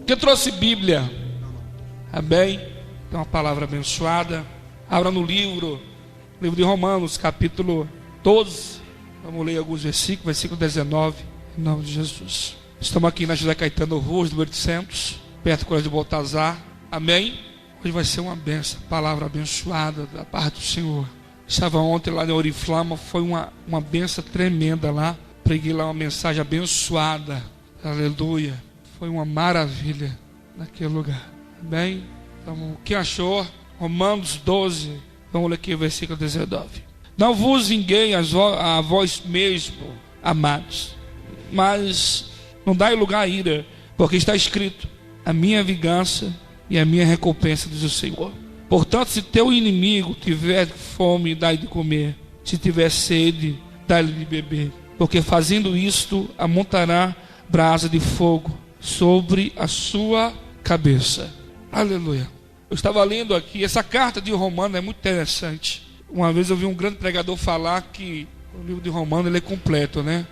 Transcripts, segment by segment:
Quem trouxe Bíblia? Amém? Tem uma palavra abençoada. Abra no livro de Romanos, capítulo 12. Vamos ler alguns versículos, versículo 19, em nome de Jesus. Estamos aqui na José Caetano Ruas, número 800, perto do Colégio de Baltazar. Amém? Hoje vai ser uma benção, palavra abençoada da parte do Senhor. Estava ontem lá na Oriflama, foi uma benção tremenda lá. Preguei lá uma mensagem abençoada. Aleluia. Foi uma maravilha naquele lugar. Amém? Então, quem achou? Romanos 12, vamos ler aqui o versículo 19. Não vos vinguei a vós mesmo, amados, mas não dai lugar à ira, porque está escrito: a minha vingança e a minha recompensa, diz o Senhor. Portanto, se teu inimigo tiver fome, dai de comer; se tiver sede, dai-lhe de beber, porque fazendo isto, amontará brasa de fogo sobre a sua cabeça. Aleluia. Eu estava lendo aqui, essa carta de Romanos é muito interessante. Uma vez eu vi um grande pregador falar que o livro de Romanos ele é completo, né?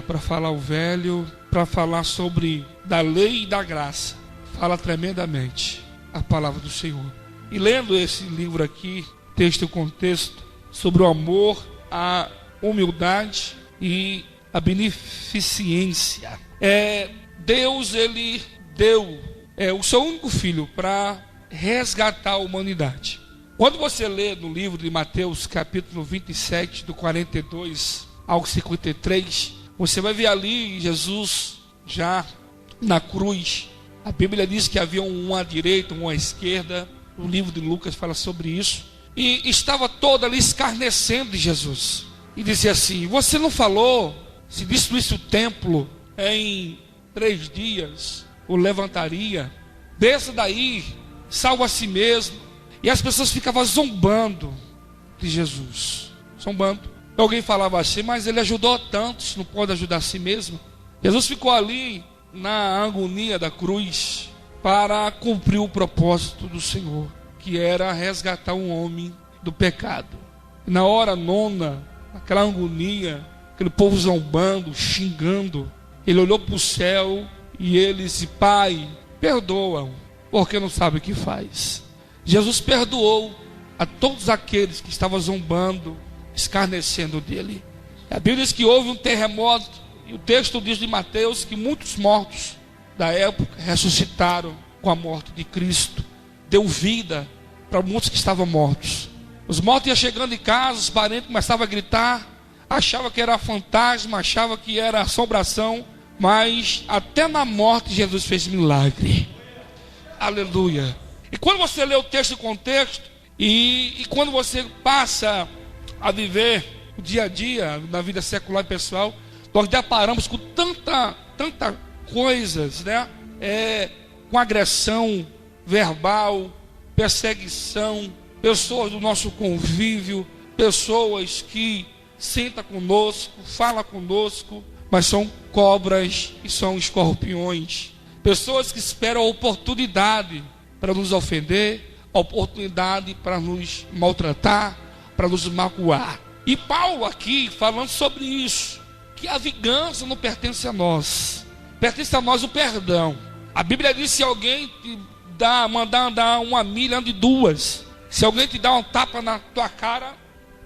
Para falar o velho, para falar sobre da lei e da graça. Fala tremendamente a palavra do Senhor. E lendo esse livro aqui, texto e contexto, sobre o amor, a humildade e a beneficência. Deus, ele deu o seu único filho para resgatar a humanidade. Quando você lê no livro de Mateus, capítulo 27, do 42 ao 53, você vai ver ali Jesus já na cruz. A Bíblia diz que havia um à direita, um à esquerda. O livro de Lucas fala sobre isso. E estava todo ali escarnecendo de Jesus. E dizia assim: você não falou, se destruísse o templo em 3 dias, o levantaria? Desça daí, salva a si mesmo. E as pessoas ficavam zombando de Jesus. Zombando. Alguém falava assim: mas ele ajudou tantos, não pode ajudar a si mesmo? Jesus ficou ali na agonia da cruz para cumprir o propósito do Senhor, que era resgatar um homem do pecado. E na hora nona, aquela agonia, aquele povo zombando, xingando, ele olhou para o céu e ele disse: Pai, perdoa-o, porque não sabe o que faz. Jesus perdoou a todos aqueles que estavam zombando, escarnecendo dele. A Bíblia diz que houve um terremoto, e o texto diz de Mateus que muitos mortos da época ressuscitaram com a morte de Cristo. Deu vida para muitos que estavam mortos. Os mortos iam chegando em casa, os parentes começavam a gritar, achavam que era fantasma, achavam que era assombração, mas até na morte Jesus fez milagre. Aleluia. E quando você lê o texto e contexto, e quando você passa a viver o dia a dia, na vida secular e pessoal, nós deparamos com tanta coisas, né? Com agressão verbal, perseguição, pessoas do nosso convívio, pessoas que sentam conosco, falam conosco, mas são cobras e são escorpiões. Pessoas que esperam a oportunidade para nos ofender, a oportunidade para nos maltratar, para nos magoar. E Paulo aqui falando sobre isso, que a vingança não pertence a nós, pertence a nós o perdão. A Bíblia diz: se alguém te mandar andar 1 milha, ande 2. Se alguém te dá um tapa na tua cara,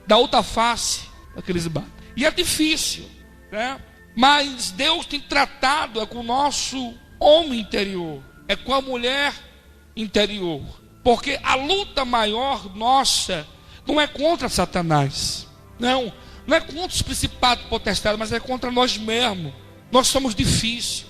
dá outra face, aqueles batem. E é difícil, né? Mas Deus tem tratado com o nosso homem interior, com a mulher interior, porque a luta maior nossa não é contra Satanás, não é contra os principados potestades, mas é contra nós mesmos. Nós somos difíceis,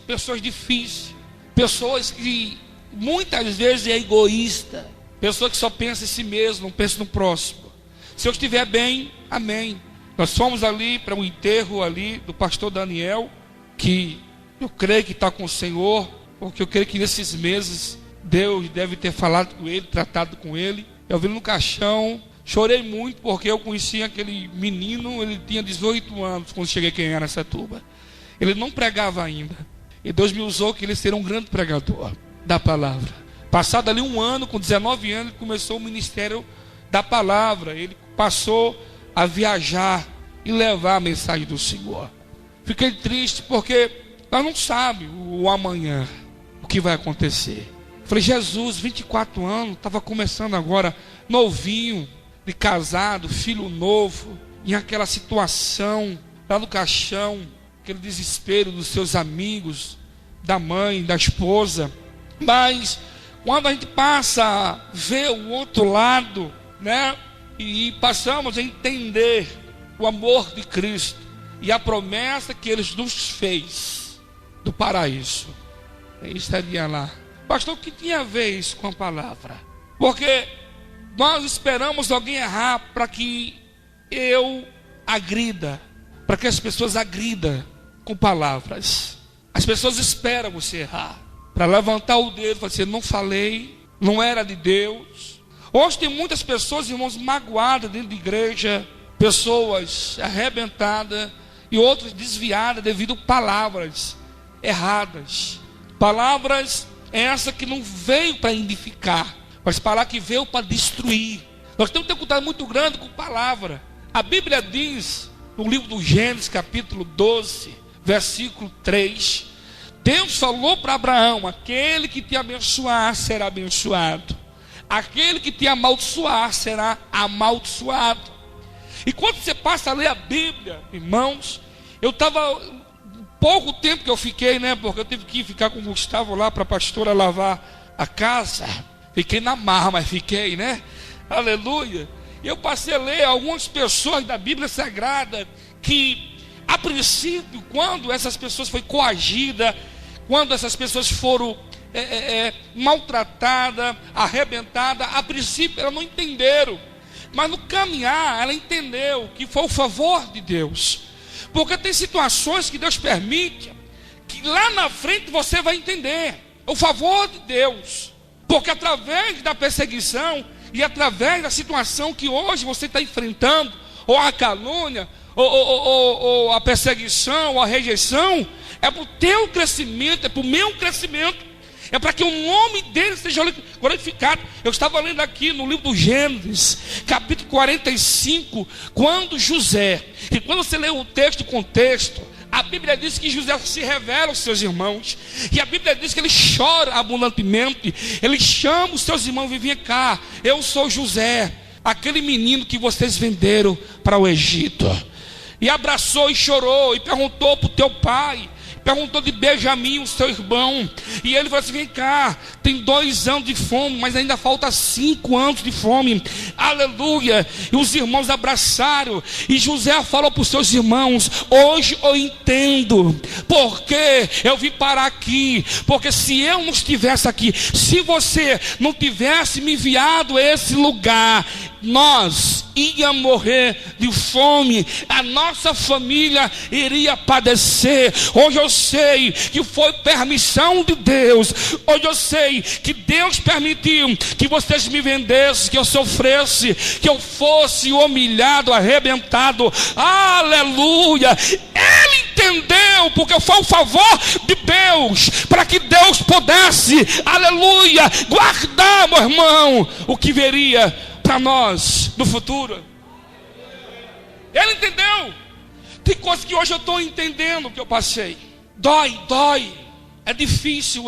pessoas que muitas vezes é egoísta, pessoa que só pensa em si mesmo, não pensa no próximo. Se eu estiver bem, amém. Nós fomos ali para um enterro ali do pastor Daniel, que eu creio que está com o Senhor, porque eu creio que nesses meses Deus deve ter falado com ele, tratado com ele. Eu vi no caixão, chorei muito, porque eu conhecia aquele menino, ele tinha 18 anos quando cheguei aqui em Araçatuba. Ele não pregava ainda, e Deus me usou que ele seria um grande pregador da palavra. Passado ali 1 ano, com 19 anos, ele começou o ministério da palavra. Ele passou a viajar e levar a mensagem do Senhor. Fiquei triste porque nós não sabemos o amanhã. O que vai acontecer. Falei, Jesus, 24 anos, estava começando agora, novinho, de casado, filho novo, em aquela situação, lá no caixão, aquele desespero dos seus amigos, da mãe, da esposa. Mas quando a gente passa a ver o outro lado, né, e passamos a entender o amor de Cristo e a promessa que Ele nos fez do paraíso, Ele estaria lá. Pastor, o que tinha a ver isso com a palavra? Porque nós esperamos alguém errar para que eu agrida, para que as pessoas agridam com palavras. As pessoas esperam você errar, para levantar o dedo e falar assim, não falei, não era de Deus. Hoje tem muitas pessoas, irmãos, magoadas dentro de igreja, pessoas arrebentadas e outras desviadas devido a palavras erradas. Palavras essa que não veio para edificar, mas palavra que veio para destruir. Nós temos que ter um cuidado muito grande com palavra. A Bíblia diz, no livro do Gênesis, capítulo 12, versículo 3, Deus falou para Abraão, aquele que te abençoar será abençoado, aquele que te amaldiçoar será amaldiçoado. E quando você passa a ler a Bíblia, irmãos, eu estava... pouco tempo que eu fiquei, né? Porque eu tive que ficar com o Gustavo lá para a pastora lavar a casa. Fiquei na marra, mas fiquei, né? Aleluia. E eu passei a ler algumas pessoas da Bíblia Sagrada que, a princípio, quando essas pessoas foram coagidas, quando essas pessoas foram maltratadas, arrebentadas, a princípio elas não entenderam. Mas no caminhar, ela entendeu que foi o favor de Deus. Porque tem situações que Deus permite, que lá na frente você vai entender o favor de Deus. Porque através da perseguição e através da situação que hoje você está enfrentando, ou a calúnia, ou a perseguição, ou a rejeição, é para o teu crescimento, é para o meu crescimento, é para que o nome dele seja glorificado. Eu estava lendo aqui no livro do Gênesis, capítulo 45, quando José, e quando você lê o texto, o contexto, a Bíblia diz que José se revela aos seus irmãos, e a Bíblia diz que ele chora abundantemente, ele chama os seus irmãos e vem cá, eu sou José, aquele menino que vocês venderam para o Egito. E abraçou e chorou, e perguntou para o teu pai, perguntou de Benjamim, o seu irmão, e ele falou assim, vem cá, tem 2 anos de fome, mas ainda falta 5 anos de fome, aleluia. E os irmãos abraçaram, e José falou para os seus irmãos, hoje eu entendo, porque eu vim parar aqui, porque se eu não estivesse aqui, se você não tivesse me enviado a esse lugar, nós ia morrer de fome, a nossa família iria padecer. Hoje eu sei que foi permissão de Deus, hoje eu sei que Deus permitiu que vocês me vendessem, que eu sofresse, que eu fosse humilhado, arrebentado, aleluia. Ele entendeu, porque foi o favor de Deus, para que Deus pudesse, aleluia, guardar, meu irmão, o que viria para nós no futuro. Ele entendeu. Tem coisas que hoje eu estou entendendo que eu passei. Dói, é difícil,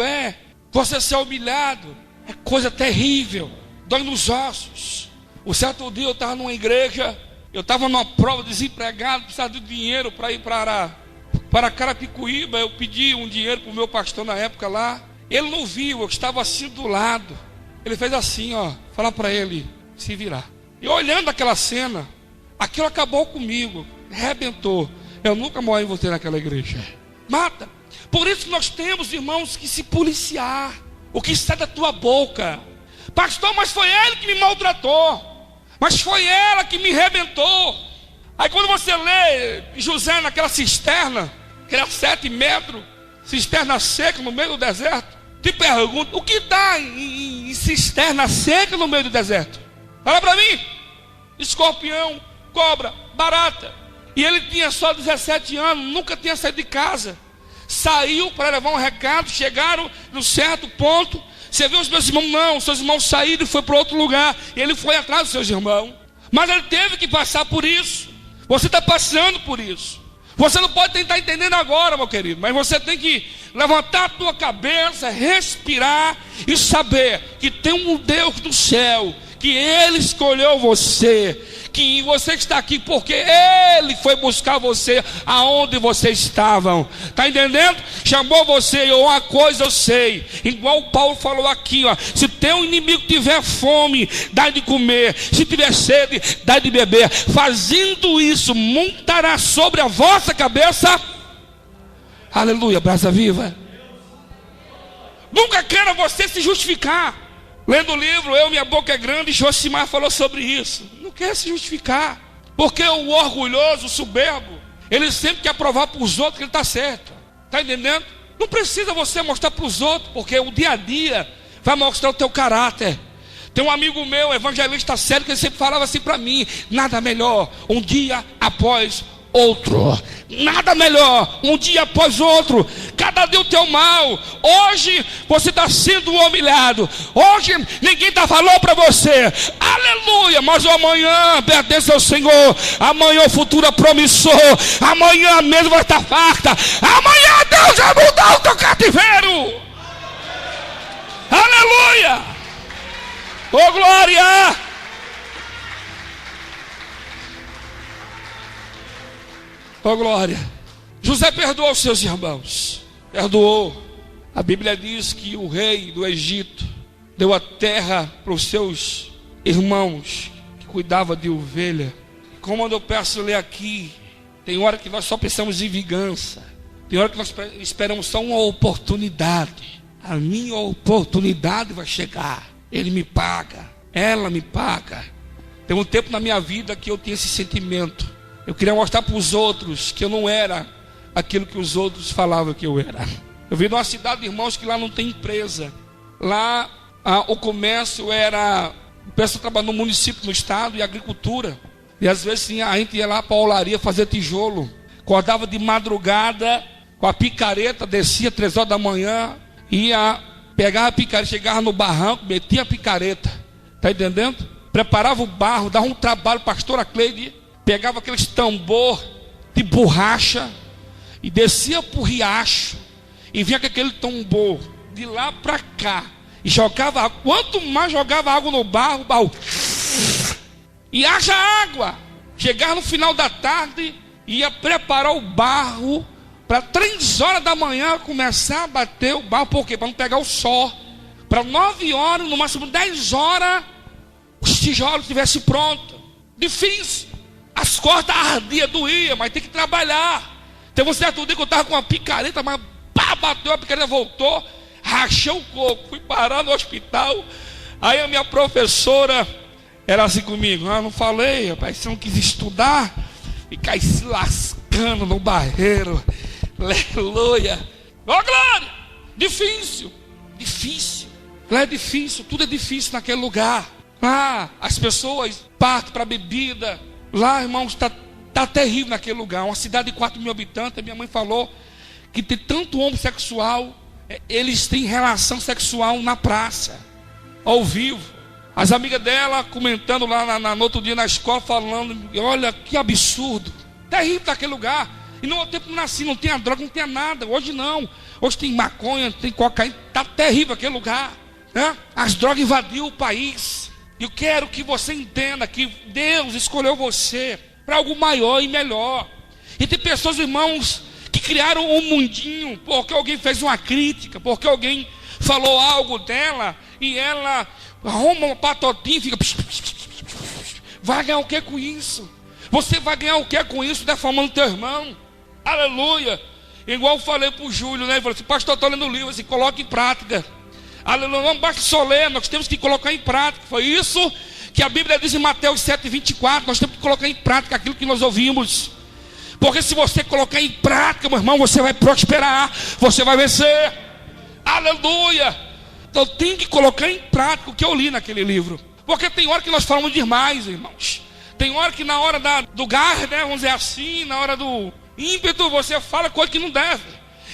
você ser humilhado é coisa terrível, dói nos ossos. Um certo dia eu estava numa igreja, eu estava numa prova, desempregado, precisava de dinheiro para ir para Carapicuíba. Eu pedi um dinheiro para o meu pastor na época lá, ele não viu, eu estava assim do lado, ele fez assim, falar para ele se virar. E olhando aquela cena, aquilo acabou comigo, arrebentou. Eu nunca mais voltei naquela igreja. Mata. Por isso nós temos, irmãos, que se policiar. O que sai da tua boca. Pastor, mas foi ele que me maltratou. Mas foi ela que me arrebentou. Aí quando você lê José naquela cisterna, que era 7 metros, cisterna seca no meio do deserto, te pergunto, o que dá em cisterna seca no meio do deserto? Fala para mim. Escorpião, cobra, barata. E ele tinha só 17 anos, nunca tinha saído de casa. Saiu para levar um recado, chegaram num certo ponto. Você viu os meus irmãos? Não, seus irmãos saíram e foi para outro lugar. E ele foi atrás dos seus irmãos. Mas ele teve que passar por isso. Você está passando por isso. Você não pode tentar entendendo agora, meu querido, mas você tem que levantar a tua cabeça, respirar e saber que tem um Deus do céu, que Ele escolheu você, que você está aqui porque Ele foi buscar você aonde vocês estavam. Está entendendo? Chamou você, e uma coisa eu sei, igual o Paulo falou aqui, ó, se teu inimigo tiver fome, dá de comer, se tiver sede, dá de beber. Fazendo isso, montará sobre a vossa cabeça, aleluia, brasa viva. Nunca queira você se justificar. Lendo o livro Eu, Minha Boca é Grande, Josimar falou sobre isso. Não quer se justificar, porque o orgulhoso, o soberbo, ele sempre quer provar para os outros que ele está certo. Está entendendo? Não precisa você mostrar para os outros, porque o dia a dia vai mostrar o teu caráter. Tem um amigo meu, evangelista sério, que ele sempre falava assim para mim: nada melhor um dia após outro, nada melhor um dia após outro, cada dia o teu mal. Hoje você está sendo humilhado, hoje ninguém está falando para você, aleluia, mas o amanhã pertence ao Senhor, amanhã o futuro é promissor, amanhã a mesa vai estar farta, amanhã Deus vai mudar o teu cativeiro, aleluia, oh glória. Oh glória. José perdoou os seus irmãos, perdoou. A Bíblia diz que o rei do Egito deu a terra para os seus irmãos que cuidava de ovelha. Como eu peço ler aqui, tem hora que nós só pensamos em vingança, tem hora que nós esperamos só uma oportunidade. A minha oportunidade vai chegar, ele me paga, ela me paga. Tem um tempo na minha vida que eu tinha esse sentimento. Eu queria mostrar para os outros que eu não era aquilo que os outros falavam que eu era. Eu vim de uma cidade, irmãos, que lá não tem empresa. Lá o comércio era... O pessoal trabalha no município, no estado, e agricultura. E às vezes a gente ia lá para a olaria fazer tijolo. Acordava de madrugada com a picareta, descia 3 horas da manhã, pegava a picareta, chegava no barranco, metia a picareta. Está entendendo? Preparava o barro, dava um trabalho, pastora Cleide. Pegava aqueles tambor de borracha e descia para o riacho e vinha com aquele tambor de lá para cá e jogava água. Quanto mais jogava água no barro, o barro e haja água. Chegava no final da tarde, ia preparar o barro para 3 horas da manhã começar a bater o barro. Por quê? Para não pegar o sol. Para 9 horas, no máximo 10 horas, os tijolos estivessem prontos. Difícil. As cordas ardiam, doía, mas tem que trabalhar. Teve um certo dia que eu estava com uma picareta, mas bateu, a picareta voltou, rachou o coco, fui parar no hospital. Aí a minha professora era assim comigo: não falei, rapaz, você não quis estudar, e cai se lascando no barreiro, aleluia, ó glória. Difícil, lá é difícil, tudo é difícil naquele lugar. Lá as pessoas partem para bebida. Lá, irmãos, está terrível naquele lugar. Uma cidade de 4 mil habitantes. Minha mãe falou que tem tanto homossexual, eles têm relação sexual na praça, ao vivo. As amigas dela comentando lá no outro dia na escola, falando: olha que absurdo, terrível naquele lugar. E no outro tempo não assim, não tinha droga, não tinha nada. Hoje não, hoje tem maconha, tem cocaína. Está terrível aquele lugar, né? As drogas invadiram o país. Eu quero que você entenda que Deus escolheu você para algo maior e melhor. E tem pessoas, irmãos, que criaram um mundinho porque alguém fez uma crítica, porque alguém falou algo dela e ela arruma uma patotinha e fica... Vai ganhar o que com isso? Você vai ganhar o que com isso, defamando teu irmão? Aleluia. Igual eu falei para o Júlio, né? Ele falou assim: pastor, estou lendo o livro, assim, coloque em prática. Aleluia, não basta só ler, nós temos que colocar em prática. Foi isso que a Bíblia diz em Mateus 7:24. Nós temos que colocar em prática aquilo que nós ouvimos. Porque se você colocar em prática, meu irmão, você vai prosperar, você vai vencer. Aleluia. Então tem que colocar em prática o que eu li naquele livro. Porque tem hora que nós falamos demais, irmãos. Tem hora que na hora do gás, né, vamos dizer assim, na hora do ímpeto, você fala coisa que não deve.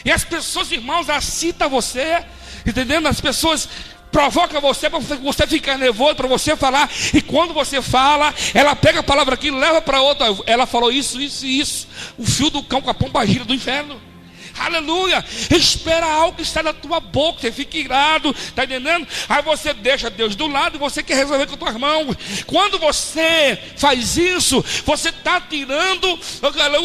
E as pessoas, irmãos, citam você, entendendo? As pessoas provoca você para você ficar nervoso, para você falar. E quando você fala, ela pega a palavra aqui e leva para outra. Ela falou isso, isso e isso. O fio do cão com a pomba gira do inferno. Aleluia. Espera algo que sai da tua boca. Você fica irado, está entendendo? Aí você deixa Deus do lado e você quer resolver com a tua irmã. Quando você faz isso, você está tirando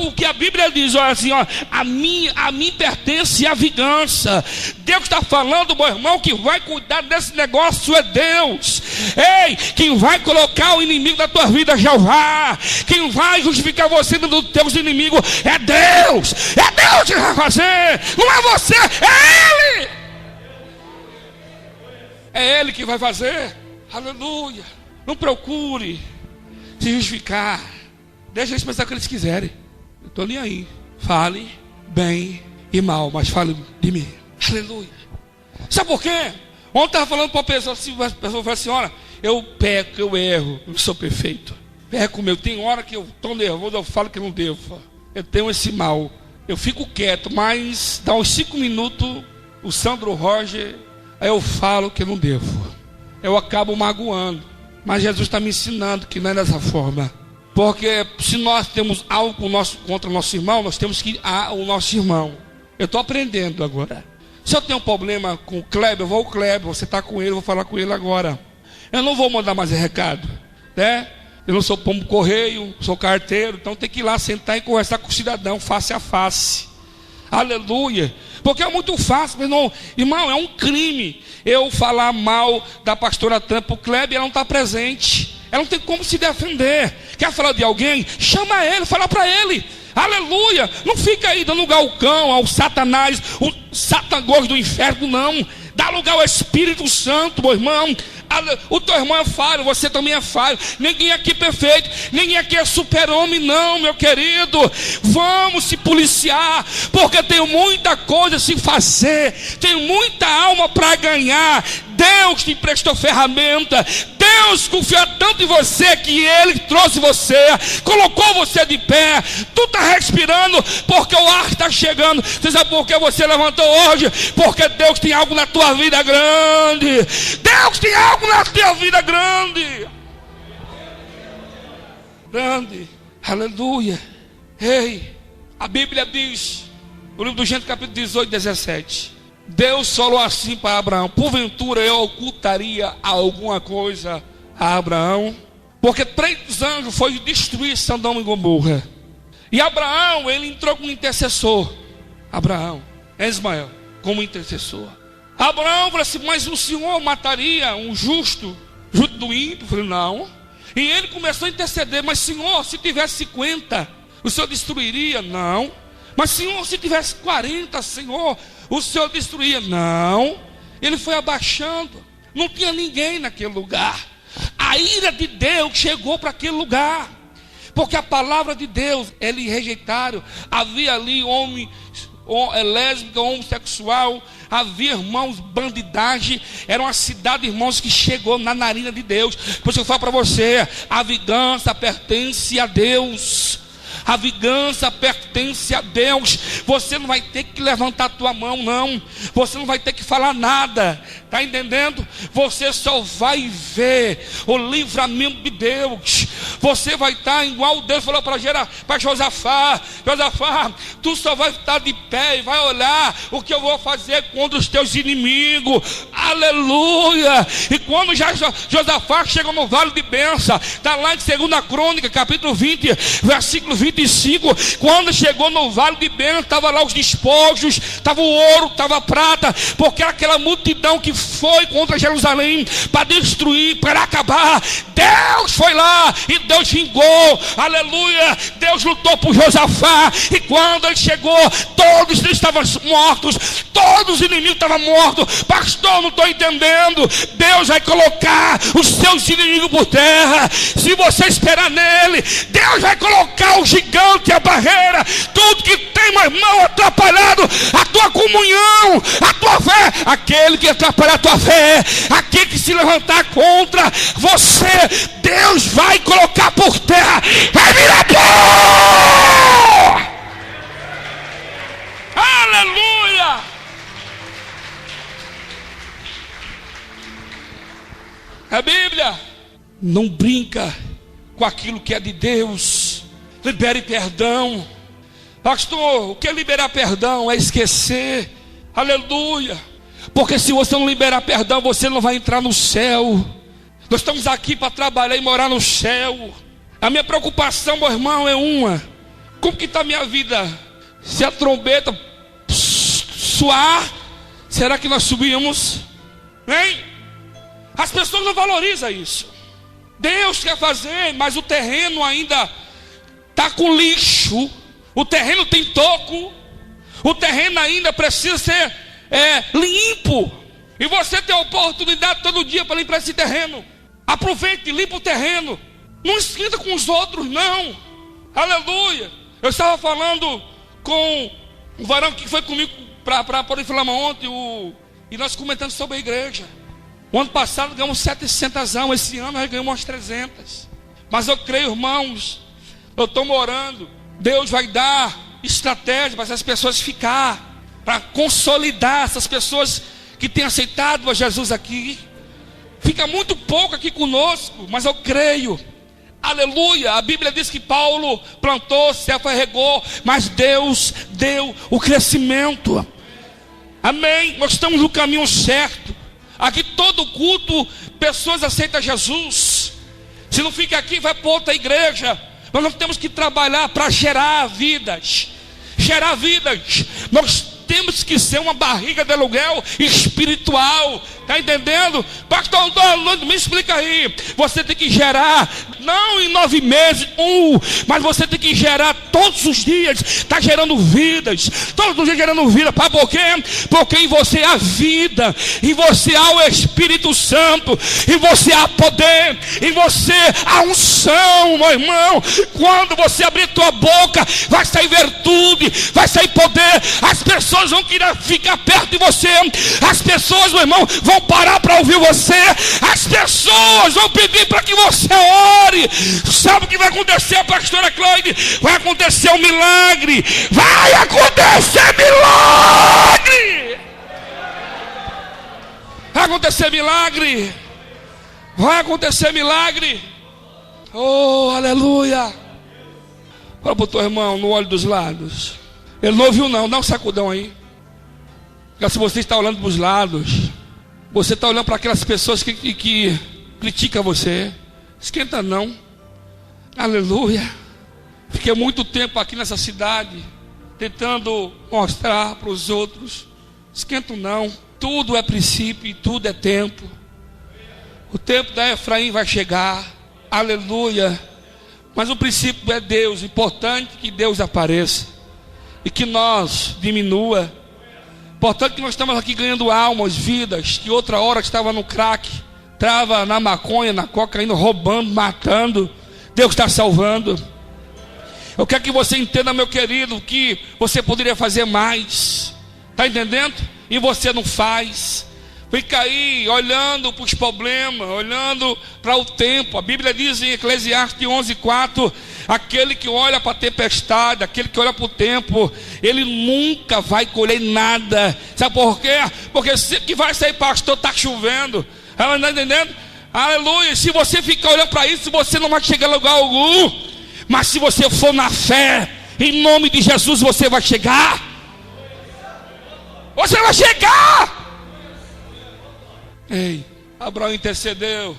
o que a Bíblia diz. Olha assim, ó, a mim pertence a vingança. Deus está falando, meu irmão, que vai cuidar desse negócio é Deus. Ei, quem vai colocar o inimigo da tua vida é Jeová. Quem vai justificar você dos teus inimigos é Deus. É Deus que vai fazer. Não é você, é Ele. É Ele que vai fazer. Aleluia. Não procure se justificar. Deixa eles pensar o que eles quiserem. Eu estou nem aí. Fale bem e mal, mas fale de mim. Aleluia. Sabe por quê? Ontem eu estava falando para uma pessoa assim, a pessoa falou assim: olha, eu peco, eu erro, eu não sou perfeito. Peco meu, tem hora que eu estou nervoso, eu falo que não devo. Eu tenho esse mal. Eu fico quieto, mas dá uns 5 minutos, o Sandro Roger, aí eu falo que não devo. Eu acabo magoando. Mas Jesus está me ensinando que não é dessa forma. Porque se nós temos algo contra o nosso irmão, nós temos que ir ao nosso irmão. Eu estou aprendendo agora. Se eu tenho um problema com o Kleber, eu vou ao Kleber. Você está com ele, eu vou falar com ele agora. Eu não vou mandar mais recado, né? Eu não sou pombo correio, sou carteiro, então tem que ir lá sentar e conversar com o cidadão face a face. Aleluia. Porque é muito fácil, mas não, irmão, é um crime eu falar mal da pastora Tampa para o Kleber e ela não está presente. Ela não tem como se defender. Quer falar de alguém? Chama ele, fala para ele. Aleluia. Não fica aí dando lugar ao cão, ao Satanás, o satangos do inferno, não. Dá lugar ao Espírito Santo, meu irmão. O teu irmão é falho, você também é falho. Ninguém aqui é perfeito, ninguém aqui é super-homem, não, meu querido. Vamos se policiar, porque tem muita coisa a se fazer, tem muita alma para ganhar. Deus te emprestou ferramenta. Deus confiou tanto em você que Ele trouxe você, colocou você de pé. Tu está respirando porque o ar está chegando. Você sabe por que você levantou hoje? Porque Deus tem algo na tua vida grande. Deus tem algo na tua vida grande. Grande. Aleluia. Ei, a Bíblia diz, no livro do Gênesis capítulo 18, 17. Deus falou assim para Abraão: porventura eu ocultaria alguma coisa a Abraão? Porque 3 anjos foi destruir Sodoma e Gomorra. E Abraão, ele entrou como intercessor. Abraão, Ismael, como intercessor. Abraão falou assim: mas o Senhor mataria um justo junto do ímpio? Eu falei: não. E ele começou a interceder: mas Senhor, se tivesse 50, o Senhor destruiria? Não. Mas Senhor, se tivesse 40, Senhor, o Senhor destruía? Não. Ele foi abaixando. Não tinha ninguém naquele lugar. A ira de Deus chegou para aquele lugar, porque a palavra de Deus, eles rejeitaram. Havia ali homem lésbica, homossexual, havia irmãos, bandidagem. Era uma cidade, irmãos, que chegou na narina de Deus. Por isso eu falo para você: a vingança pertence a Deus. A vingança pertence a Deus. Você não vai ter que levantar a tua mão, não. Você não vai ter que falar nada. Está entendendo? Você só vai ver o livramento de Deus. Você vai estar igual Deus falou para Josafá: Josafá, tu só vai estar de pé e vai olhar o que eu vou fazer contra os teus inimigos. Aleluia. E quando já Josafá chegou no vale de Bença, está lá em 2 Crônica, capítulo 20, versículo 25. Quando chegou no vale de Bença, estava lá os despojos, estava o ouro, estava a prata, porque aquela multidão que foi contra Jerusalém para destruir, para acabar, Deus foi lá e Deus vingou. Aleluia. Deus lutou por Josafá, e quando ele chegou, todos estavam mortos, todos os inimigos estavam mortos. Pastor, não estou entendendo. Deus vai colocar os seus inimigos por terra, se você esperar nele. Deus vai colocar o gigante, a barreira, tudo que tem, meu irmão, atrapalhado a tua comunhão, a tua fé. Aquele que atrapalhar a tua fé, aquele que se levantar contra você, Deus vai colocar por terra. Vai virar pó. Aleluia. A Bíblia não brinca com aquilo que é de Deus. Libere perdão. Pastor, o que é liberar perdão? É esquecer. Aleluia. Porque se você não liberar perdão, você não vai entrar no céu. Nós estamos aqui para trabalhar e morar no céu. A minha preocupação, meu irmão, é uma: como que está a minha vida? Se a trombeta soar, será que nós subimos? Hein? As pessoas não valorizam isso. Deus quer fazer, mas o terreno ainda está com lixo. O terreno tem toco. O terreno ainda precisa ser limpo. E você tem a oportunidade todo dia para limpar esse terreno. Aproveite e limpa o terreno. Não esquenta com os outros, não. Aleluia. Eu estava falando com um varão que foi comigo para poder falar ontem, e nós comentando sobre a igreja. O ano passado ganhamos 700 almas, esse ano nós ganhamos umas 300. Mas eu creio, irmãos, eu estou orando, Deus vai dar estratégia para essas pessoas ficar, para consolidar essas pessoas que têm aceitado a Jesus aqui. Fica muito pouco aqui conosco, mas eu creio. Aleluia. A Bíblia diz que Paulo plantou, Cefas regou, mas Deus deu o crescimento. Amém. Nós estamos no caminho certo. Aqui todo culto, pessoas aceitam Jesus. Se não fica aqui, vai para outra igreja. Nós não temos que trabalhar para gerar vidas. Gerar vidas. Nós temos que ser uma barriga de aluguel espiritual. Está entendendo? Pastor, me explica aí. Você tem que gerar, não em 9 meses, mas você tem que gerar todos os dias. Está gerando vidas. Todos os dias gerando vida. Para por quê? Porque em você há vida. Em você há o Espírito Santo. Em você há poder. Em você há unção, meu irmão. Quando você abrir tua boca, vai sair virtude, vai sair poder. As pessoas vão querer ficar perto de você. As pessoas, meu irmão, vão parar para ouvir você. As pessoas vão pedir para que você ore. Sabe o que vai acontecer, pastora Cleide? Vai acontecer um milagre. Vai acontecer milagre. Vai acontecer milagre. Vai acontecer milagre. Oh, aleluia. Fala para o teu irmão no olho dos lados. Ele não ouviu não, dá um sacudão aí. Porque se você está olhando para os lados, você está olhando para aquelas pessoas que criticam você. Esquenta não. Aleluia. Fiquei muito tempo aqui nessa cidade, tentando mostrar para os outros. Esquenta não. Tudo é princípio e tudo é tempo. O tempo da Efraim vai chegar. Aleluia. Mas o princípio é Deus. Importante que Deus apareça e que nós diminua. Importante que nós estamos aqui ganhando almas, vidas, que outra hora estava no crack, estava na maconha, na cocaína, roubando, matando. Deus está salvando. Eu quero que você entenda, meu querido, que você poderia fazer mais. Está entendendo? E você não faz. Fica aí olhando para os problemas, olhando para o tempo. A Bíblia diz em Eclesiastes 11:4: aquele que olha para a tempestade, aquele que olha para o tempo, ele nunca vai colher nada. Sabe por quê? Porque sempre que vai sair, pastor, está chovendo. Ela está entendendo? Aleluia. Se você ficar olhando para isso, você não vai chegar a lugar algum. Mas se você for na fé, em nome de Jesus, você vai chegar. Você vai chegar. Ei, Abraão intercedeu,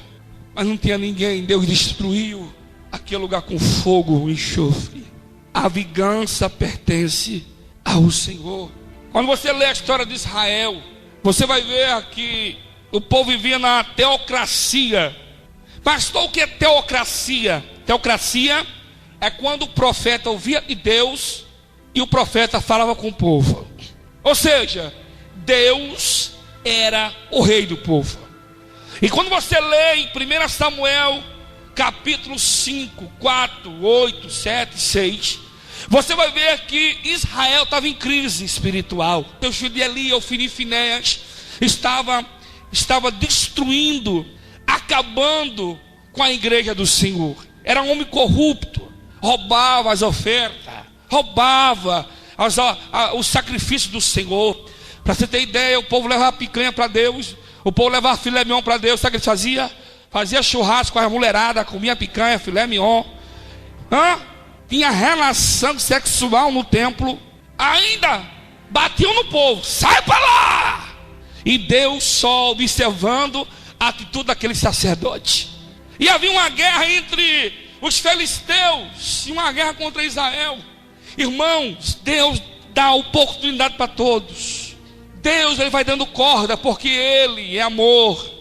mas não tinha ninguém. Deus destruiu aquele lugar com fogo, enxofre. A vingança pertence ao Senhor. Quando você lê a história de Israel, você vai ver que o povo vivia na teocracia. Pastor, o que é teocracia? Teocracia é quando o profeta ouvia de Deus e o profeta falava com o povo. Ou seja, Deus era o rei do povo. E quando você lê em 1 Samuel capítulo 5, 4, 8, 7, 6, você vai ver que Israel estava em crise espiritual. O filho de Eli, Ofni e Finéias, estava destruindo, acabando com a igreja do Senhor. Era um homem corrupto, roubava as ofertas, roubava os sacrifícios do Senhor. Para você ter ideia, o povo levava picanha para Deus, o povo levava filé mignon para Deus. Sabe o que ele fazia? fazia churrasco com a mulherada, comia picanha, filé mignon, tinha relação sexual no templo, ainda batiam no povo, sai para lá. E Deus só observando a atitude daquele sacerdote. E havia uma guerra entre os filisteus e uma guerra contra Israel. Irmãos, Deus dá oportunidade para todos. Deus, ele vai dando corda, porque Ele é amor.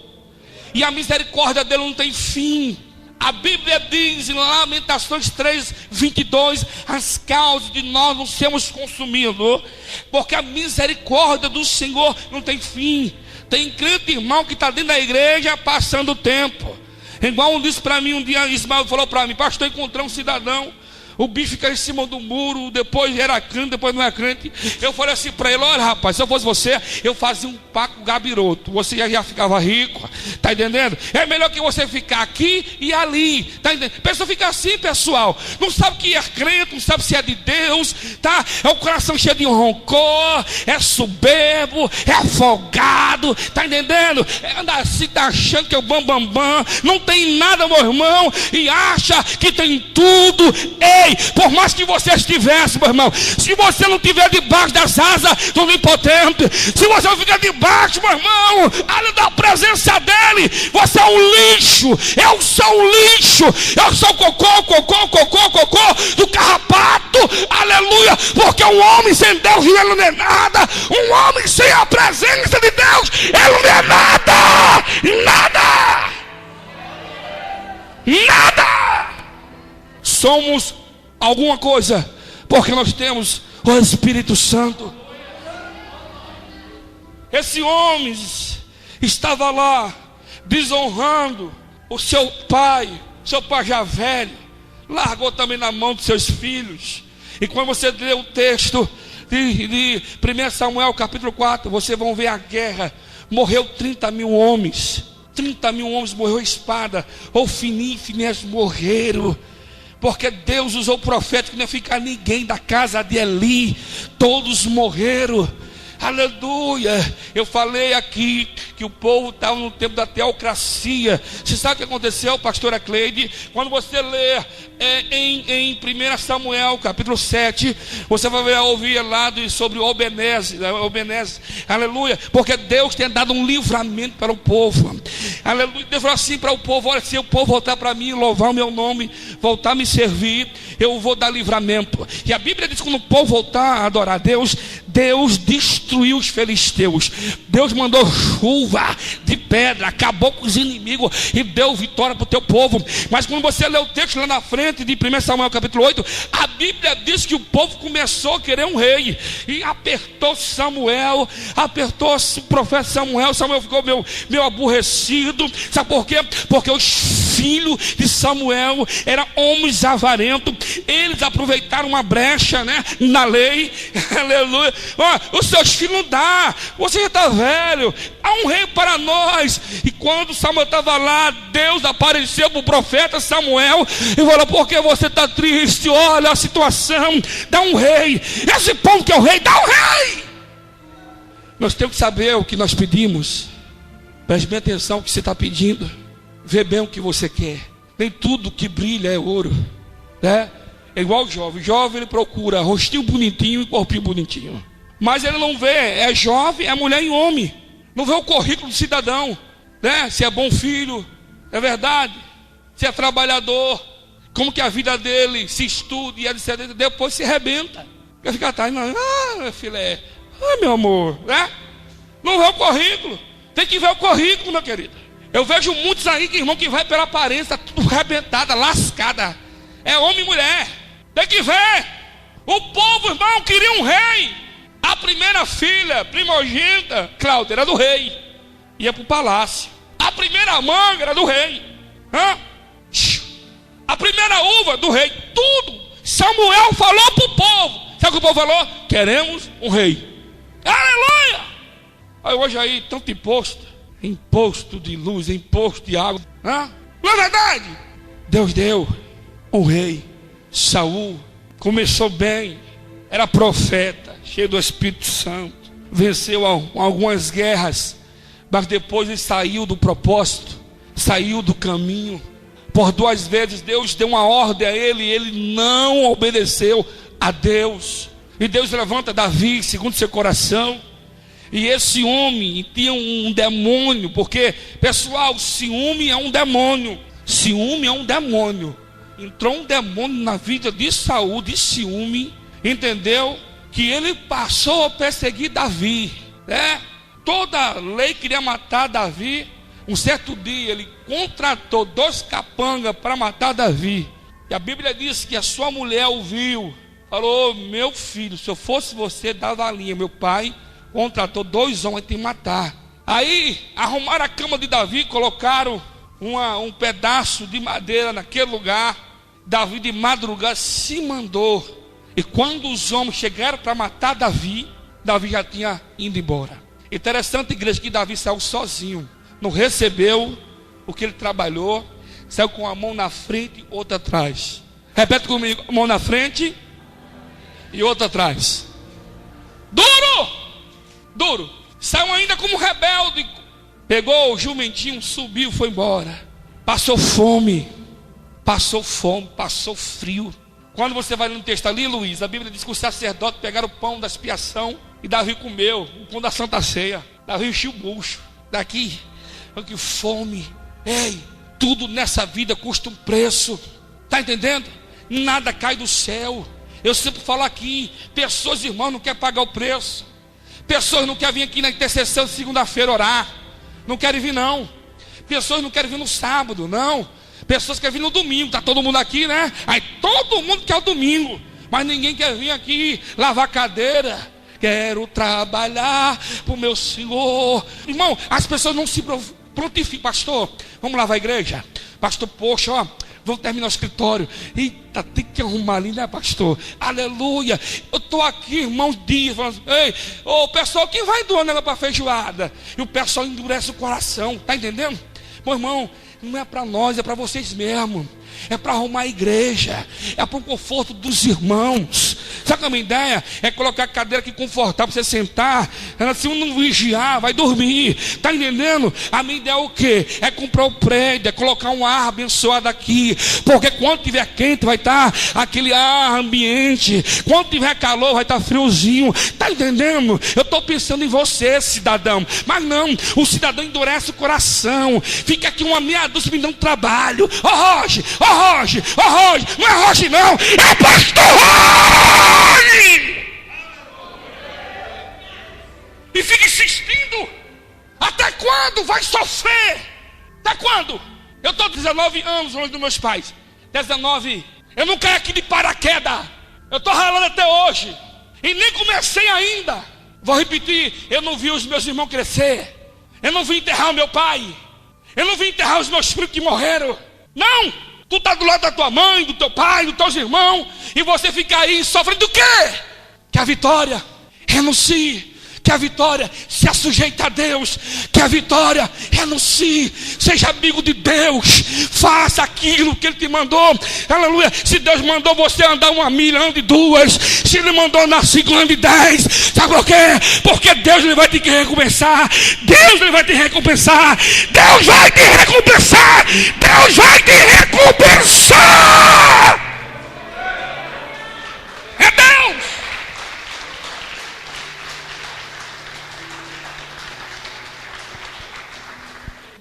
E a misericórdia dele não tem fim. A Bíblia diz em Lamentações 3:22, as causas de nós não sermos consumidos, porque a misericórdia do Senhor não tem fim. Tem crente, irmão, que está dentro da igreja passando o tempo. Igual um disse para mim um dia, Ismael falou para mim: pastor, encontrei um cidadão, o bicho fica em cima do muro, depois era crente, depois não é crente. Eu falei assim para ele: olha rapaz, se eu fosse você, eu fazia um pacto gabiroto, você já ficava rico, tá entendendo? É melhor que você ficar aqui e ali, tá entendendo? Pessoa fica assim, pessoal, não sabe que é crente, não sabe se é de Deus, tá? É o coração cheio de rancor, é soberbo, é folgado, tá entendendo? Anda assim, tá achando que é o bambambam, não tem nada, meu irmão, e acha que tem tudo. Ei, por mais que você estivesse, meu irmão, se você não estiver debaixo das asas do Onipotente, se você não ficar debaixo, meu irmão, área da presença dele, você é um lixo. Eu sou um lixo. Eu sou cocô do carrapato. Aleluia. Porque um homem sem Deus, ele não é nada. Um homem sem a presença de Deus, ele não é nada. Nada. Somos alguma coisa, porque nós temos o Espírito Santo. Esse homem estava lá desonrando o seu pai já velho, largou também na mão dos seus filhos. E quando você lê o texto de 1 Samuel capítulo 4, vocês vão ver a guerra. Morreu 30 mil homens, 30 mil homens morreu a espada. Ofni e Finéias morreram, porque Deus usou o profeta que não ia ficar ninguém da casa de Eli. Todos morreram. Aleluia. Eu falei aqui que o povo estava no tempo da teocracia. Você sabe o que aconteceu, pastora Cleide? Quando você lê em 1 Samuel capítulo 7, você vai ouvir lá sobre Obeneze. Aleluia. Porque Deus tem dado um livramento para o povo. Aleluia. Deus falou assim para o povo: olha, se o povo voltar para mim, louvar o meu nome, voltar a me servir, eu vou dar livramento. E a Bíblia diz que quando o povo voltar a adorar a Deus, Deus destruiu os filisteus. Deus mandou chuva de pedra, acabou com os inimigos e deu vitória para o teu povo. Mas quando você lê o texto lá na frente de 1 Samuel capítulo 8, a Bíblia diz que o povo começou a querer um rei. E apertou Samuel, apertou o profeta Samuel. Samuel ficou meio aborrecido. Sabe por quê? Porque os filhos de Samuel eram homens avarentos. Eles aproveitaram uma brecha, né, na lei. Aleluia. Os seus filhos não dá, você já está velho, há um rei para nós. E quando Samuel estava lá, Deus apareceu para o profeta Samuel e falou: por que você está triste? Olha a situação, dá um rei. Esse povo que é o rei, dá um rei. Nós temos que saber o que nós pedimos. Preste bem atenção no que você está pedindo. Vê bem o que você quer. Nem tudo que brilha é ouro, né? É igual o jovem ele procura rostinho bonitinho e corpinho bonitinho, mas ele não vê, é jovem, é mulher e homem. Não vê o currículo do cidadão, né? Se é bom filho, é verdade, se é trabalhador, como que a vida dele se estuda e etc. Depois se arrebenta. Vai ficar atrás, filé, meu amor, né? Não vê o currículo. Tem que ver o currículo, meu querido. Eu vejo muitos aí, irmão, que vai pela aparência, tudo arrebentada, lascada. É homem e mulher. Tem que ver. O povo, irmão, queria um rei. A primeira filha, primogênita, Cláudia, era do rei. Ia para o palácio. A primeira manga era do rei. A primeira uva do rei. Tudo. Samuel falou para o povo. Sabe o que o povo falou? Queremos um rei. Aleluia. Aí hoje aí, tanto imposto. Imposto de luz, imposto de água. Não é verdade? Deus deu um rei. Saul começou bem, era profeta, cheio do Espírito Santo, venceu algumas guerras, mas depois ele saiu do propósito. saiu do caminho. Por 2 vezes Deus deu uma ordem a ele, e ele não obedeceu a Deus. E Deus levanta Davi segundo seu coração. E esse homem tinha um demônio, porque, pessoal, ciúme é um demônio. Ciúme é um demônio. Entrou um demônio na vida de Saul, de ciúme, entendeu? Que ele passou a perseguir Davi, né? Toda lei queria matar Davi. Um certo dia ele contratou 2 capangas para matar Davi. E a Bíblia diz que a sua mulher ouviu, falou: meu filho, se eu fosse você, dava a linha. Meu pai contratou 2 homens para te matar. Aí arrumaram a cama de Davi, colocaram um pedaço de madeira naquele lugar. Davi de madrugada se mandou. E quando os homens chegaram para matar Davi, Davi já tinha ido embora. Interessante, igreja, que Davi saiu sozinho. Não recebeu o que ele trabalhou. Saiu com a mão na frente e outra atrás. Repete comigo: mão na frente e outra atrás. Duro! Duro. Saiu ainda como rebelde. Pegou o jumentinho, subiu, foi embora. Passou fome, passou frio. Quando você vai no texto ali, Luiz, a Bíblia diz que os sacerdotes pegaram o pão da expiação e Davi comeu, o pão da Santa Ceia. Davi encheu o bucho. Daqui, que fome. Ei, tudo nessa vida custa um preço. Está entendendo? Nada cai do céu. Eu sempre falo aqui, pessoas, irmãos, não querem pagar o preço. Pessoas não querem vir aqui na intercessão de segunda-feira orar. Não querem vir, não. Pessoas não querem vir no sábado, não. Pessoas querem vir no domingo. Está todo mundo aqui, né? Aí todo mundo quer o domingo, mas ninguém quer vir aqui lavar cadeira. Quero trabalhar para o meu Senhor. Irmão, as pessoas não se prontificam. Pastor, vamos lavar a igreja? Pastor, poxa, ó, vamos terminar o escritório. Eita, tem que arrumar ali, né, pastor? Aleluia. Eu estou aqui, irmãos, dias falando: ei, ô pessoal, quem vai doar negócio para feijoada? E o pessoal endurece o coração. Está entendendo? Meu irmão, não é para nós, é para vocês mesmos. É para arrumar a igreja. É para o conforto dos irmãos. Sabe a minha ideia? É colocar a cadeira aqui confortável para você sentar. Se um não vigiar, vai dormir. Está entendendo? A minha ideia é o quê? É comprar o prédio, é colocar um ar abençoado aqui. Porque quando tiver quente vai estar aquele ar ambiente. Quando tiver calor vai estar friozinho. Está entendendo? Eu estou pensando em você, cidadão. Mas não, o cidadão endurece o coração. Fica aqui uma meia dúzia me dando trabalho. Roger, Roger, não é Roger não, é pastor Roger! E fica insistindo. Até quando vai sofrer? Até quando? Eu estou 19 anos longe dos meus pais. 19. Eu não caí aqui de paraquedas. Eu estou ralando até hoje. E nem comecei ainda. Vou repetir, eu não vi os meus irmãos crescer. Eu não vim enterrar o meu pai. Eu não vim enterrar os meus filhos que morreram. Não! Tu está do lado da tua mãe, do teu pai, dos teus irmãos, e você fica aí sofrendo do quê? Que a vitória renuncie, que a vitória se assujeite a Deus, que a vitória renuncie, seja amigo de Deus, faça aquilo que Ele te mandou. Aleluia. Se Deus mandou você andar 1 milha, ande 2. Se Ele mandou andar 5, ande 10. Sabe por quê? Porque Deus Ele vai te recompensar. Deus Ele vai te recompensar. Deus vai te recompensar. Deus vai te recompensar. É Deus.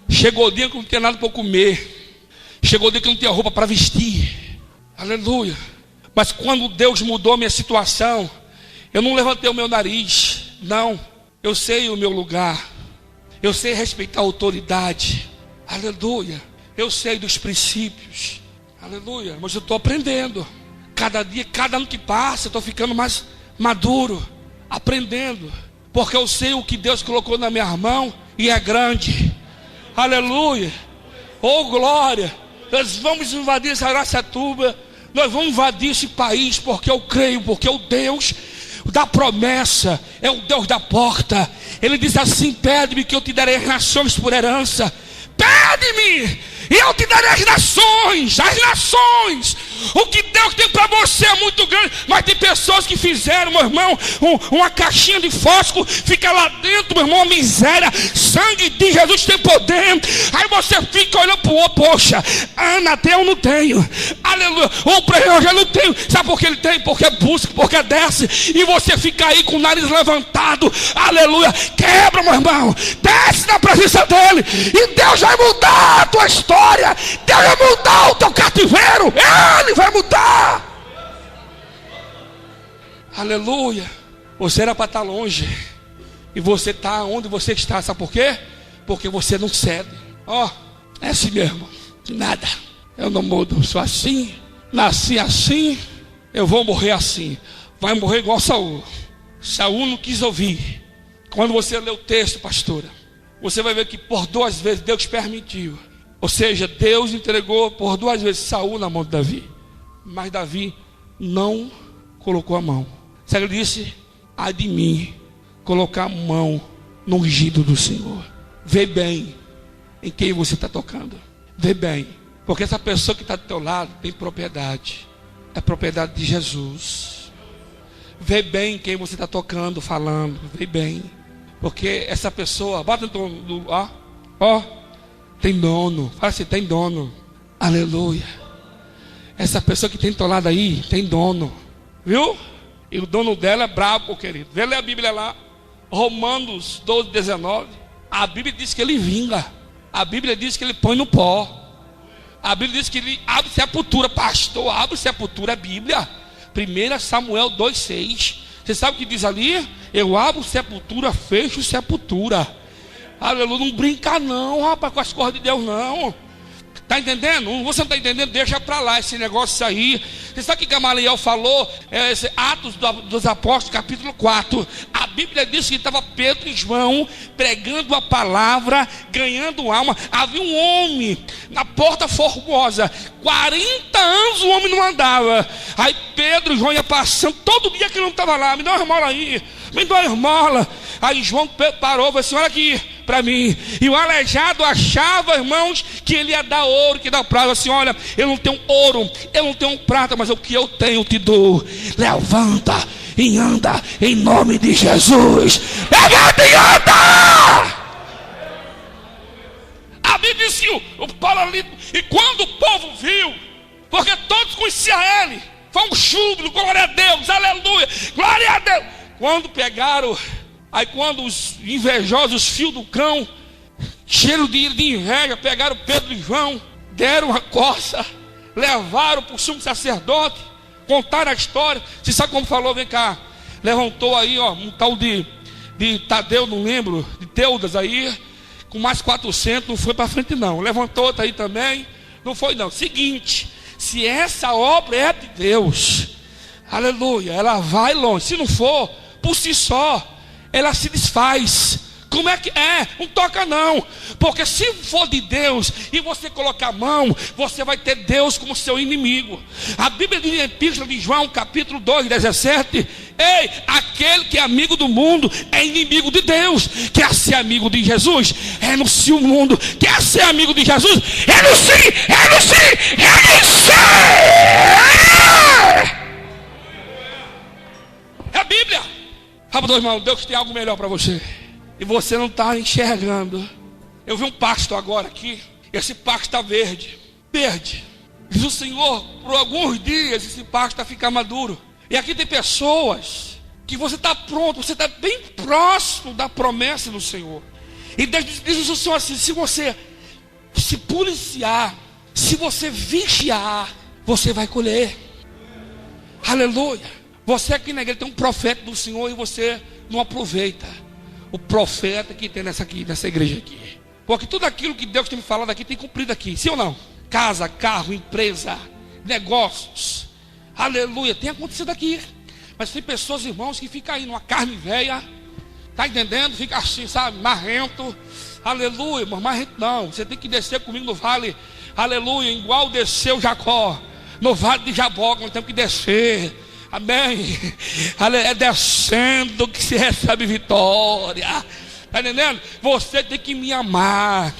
Chegou o dia que não tinha nada para comer. Chegou o dia que não tinha roupa para vestir. Aleluia. Mas quando Deus mudou a minha situação, eu não levantei o meu nariz. Não. Eu sei o meu lugar. Eu sei respeitar a autoridade. Aleluia. Eu sei dos princípios. Aleluia. Mas eu estou aprendendo. Cada dia, cada ano que passa, eu estou ficando mais maduro. Aprendendo. Porque eu sei o que Deus colocou na minha mão e é grande. Aleluia. Oh glória. Nós vamos invadir essa Araçatuba. Nós vamos invadir esse país. Porque eu creio. Porque o Deus da promessa é o Deus da porta. Ele diz assim: pede-me que eu te darei nações por herança. Pede-me e eu te darei as nações. O que Deus tem para você é muito grande. Mas tem pessoas que fizeram, meu irmão, uma caixinha de fósforo, fica lá dentro, meu irmão, uma miséria. Sangue de Jesus tem poder. Aí você fica olhando para o outro, poxa, Ana tem, eu não tenho, aleluia, ou para eu já não tenho. Sabe por que ele tem? Porque busca, porque desce. E você fica aí com o nariz levantado, aleluia. Quebra, meu irmão, desce na presença dele, e Deus vai mudar a tua história. Deus vai mudar o teu cativeiro. Ele vai mudar. Aleluia. Você era para estar longe, e você está onde você está. Sabe por quê? Porque você não cede. É assim mesmo. Nada, eu não mudo. Sou assim, nasci assim, eu vou morrer assim. Vai morrer igual Saul. Saul não quis ouvir. Quando você lê o texto, pastora, você vai ver que por 2 vezes Deus permitiu. Ou seja, Deus entregou por 2 vezes Saul na mão de Davi. Mas Davi não colocou a mão. Ele disse: ai de mim colocar a mão no ungido do Senhor. Vê bem em quem você está tocando. Vê bem, porque essa pessoa que está do teu lado tem propriedade. É propriedade de Jesus. Vê bem em quem você está tocando, falando. Vê bem, porque essa pessoa, bota no dono, tem dono. Fala assim, tem dono. Aleluia. Essa pessoa que tem do teu lado aí tem dono, viu? E o dono dela é brabo, querido. Vê ler a Bíblia lá, Romanos 12, 19. A Bíblia diz que ele vinga. A Bíblia diz que ele põe no pó. A Bíblia diz que ele abre sepultura. Pastor, abre sepultura, é Bíblia. 1 Samuel 2,6. Você sabe o que diz ali? Eu abro sepultura, fecho sepultura. Aleluia, não brinca não, rapaz, com as coisas de Deus não. Está entendendo? Você não está entendendo? Deixa para lá esse negócio aí. Você sabe o que Gamaliel falou? Atos dos Apóstolos, capítulo 4. A Bíblia diz que estava Pedro e João pregando a palavra, ganhando alma. Havia um homem na Porta Formosa, 40 anos o homem não andava. Aí Pedro e João iam passando, todo dia que ele não estava lá. Me dá uma esmola aí, me dá uma esmola. Aí João parou e falou assim: olha aqui para mim. E o aleijado achava, irmãos, que ele ia dar ouro, que ia dar prata. Assim: olha, eu não tenho ouro, eu não tenho prata, mas o que eu tenho eu te dou. Levanta e anda em nome de Jesus. Levanta e anda. A Bíblia diz que o paralítico, e quando o povo viu, porque todos conheciam ele, foi um júbilo, glória a Deus, aleluia, glória a Deus. Quando pegaram, aí quando os invejosos, fios do cão, cheiro de inveja, pegaram Pedro e João, deram uma coça, levaram para o sumo sacerdote, contaram a história. Você sabe como falou? Vem cá, levantou aí, um tal de Tadeu, não lembro, de Teudas aí, com mais 400, não foi para frente não. Levantou outra aí também, não foi não. Seguinte, se essa obra é de Deus, aleluia, ela vai longe. Se não for, por si só, ela se desfaz. Como é que é? Não toca não. Porque se for de Deus e você colocar a mão, você vai ter Deus como seu inimigo. A Bíblia diz em Epístola de João, capítulo 2, 17: ei, aquele que é amigo do mundo é inimigo de Deus. Quer ser amigo de Jesus? Renuncie o mundo. Quer ser amigo de Jesus? Renuncie, renuncie, renuncie. É a Bíblia. Rapaz, irmão, Deus tem algo melhor para você. E você não está enxergando. Eu vi um pasto agora aqui. Esse pasto está verde. Verde. Diz o Senhor, por alguns dias esse pasto vai ficar maduro. E aqui tem pessoas que você está pronto, você está bem próximo da promessa do Senhor. E diz o Senhor assim: se você se policiar, se você vigiar, você vai colher. Aleluia. Você aqui na igreja tem um profeta do Senhor e você não aproveita o profeta que tem nessa igreja aqui. Porque tudo aquilo que Deus tem me falado aqui tem cumprido aqui, sim ou não? Casa, carro, empresa, negócios, aleluia, tem acontecido aqui. Mas tem pessoas, irmãos, que ficam aí numa carne velha, tá entendendo? Fica assim, sabe, marrento, aleluia, mas marrento não. Você tem que descer comigo no vale, aleluia, igual desceu Jacó, no vale de Jabó, nós temos que descer. Amém. É descendo que se recebe vitória. Está entendendo? Você tem que me amar.